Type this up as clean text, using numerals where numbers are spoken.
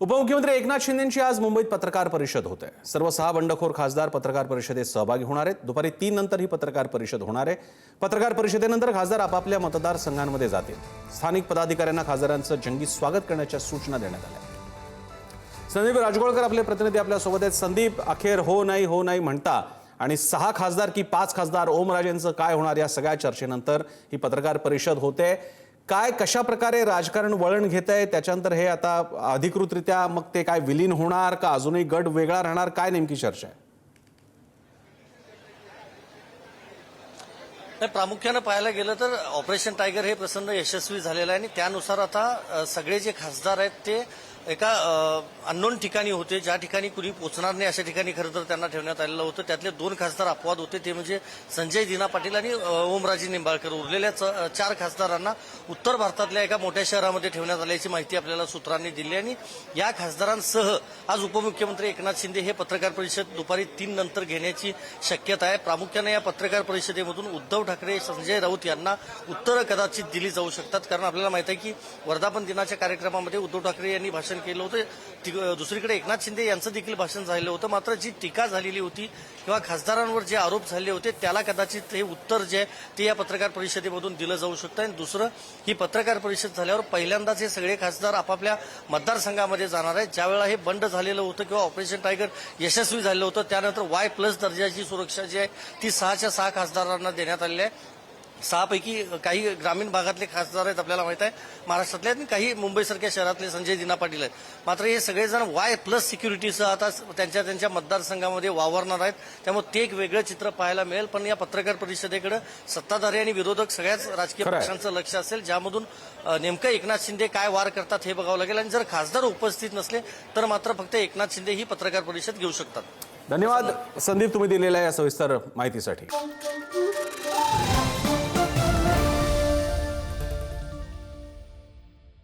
उपमुख्यमंत्री एकनाथ शिंदेंची आज मुंबईत पत्रकार परिषद होते। सर्व 6 बंडखोर खासदार पत्रकार परिषदेत सहभागी होणार आहेत। दुपारी 3 नंतर ही पत्रकार परिषद होणार आहे। पत्रकार परिषदेनंतर खासदार आपापल्या मतदारसंघांमध्ये जातील। स्थानिक पदाधिकाऱ्यांना खासदारांचं जंगी स्वागत करण्याच्या सूचना देण्यात आल्या। संदीप राजगोळकर आपले प्रतिनिधी आपल्या सोबत आहेत। संदीप, अखेर हो नाही म्हणता आणि 6 खासदार की 5 खासदार, ओमराजेंचं काय होणार या सगळ्या चर्चेनंतर ही पत्रकार परिषद होते। काय कशा प्रकारे राजकारण वळण घेतंय, त्याच्यानंतर हे आता अधिकृतरित्या मग ते काय विलीन होणार का अजूनही गट वेगळा राहणार, काय नेमकी चर्चा आहे? प्रामुख्याने पाहायला गेलं तर ऑपरेशन टायगर हे प्रसन्न यशस्वी झालेलं आहे आणि त्यानुसार आता सगळे जे खासदार आहेत ते एका अननोन ठिकाणी होते, ज्या ठिकाणी कुणी पोहोचणार नाही अशा ठिकाणी खरं तर त्यांना ठेवण्यात आलेलं होतं। त्यातले 2 खासदार अपवाद होते, ते म्हणजे संजय दिना पाटील आणि ओमराजे निंबाळकर। उरलेल्या 4 खासदारांना उत्तर भारतातल्या एका मोठ्या शहरामध्ये ठेवण्यात आल्याची माहिती आपल्याला सूत्रांनी दिली आणि या खासदारांसह आज उपमुख्यमंत्री एकनाथ शिंदे हे पत्रकार परिषद दुपारी 3 नंतर घेण्याची शक्यता आहे। प्रामुख्याने या पत्रकार परिषदेमधून उद्धव ठाकरे, संजय राऊत यांना उत्तरं कदाचित दिली जाऊ शकतात, कारण आपल्याला माहिती आहे की वर्धापन दिनाच्या कार्यक्रमामध्ये उद्धव ठाकरे यांनी भाषण केलं होतं। दुसरीकडे एकनाथ शिंदे यांचं देखील भाषण झालेलं होतं, मात्र जी टीका झालेली होती किंवा खासदारांवर जे आरोप झाले होते त्याला कदाचित हे उत्तर जे आहे ते या पत्रकार परिषदेमधून दिलं जाऊ शकतं। आणि दुसरं, ही पत्रकार परिषद झाल्यावर पहिल्यांदाच हे सगळे खासदार आपापल्या मतदारसंघामध्ये जाणार आहेत। ज्यावेळेला हे बंड झालेलं होतं किंवा ऑपरेशन टायगर यशस्वी झालेलं होतं त्यानंतर Y+ दर्जाची सुरक्षा जी आहे ती 6च्या 6 खासदारांना देण्यात आलेली आहे। 6 पैकी काही ग्रामीण भागातले खासदार आहेत, आपल्याला माहित आहे महाराष्ट्रातले, आणि काही मुंबईसारख्या शहरातले संजय दिना पाटील आहेत। मात्र हे सगळेजण Y+ सिक्युरिटीसह आता त्यांच्या मतदारसंघामध्ये वावरणार आहेत, त्यामुळे ते एक वेगळं चित्र पाहायला मिळेल। पण या पत्रकार परिषदेकडे सत्ताधारी आणि विरोधक सगळ्याच राजकीय पक्षांचं लक्ष असेल, ज्यामधून नेमकं एकनाथ शिंदे काय वार करतात हे बघावं लागेल। आणि जर खासदार उपस्थित नसले तर मात्र फक्त एकनाथ शिंदे ही पत्रकार परिषद घेऊ शकतात। धन्यवाद संदीप, तुम्ही दिलेल्या या सविस्तर माहितीसाठी।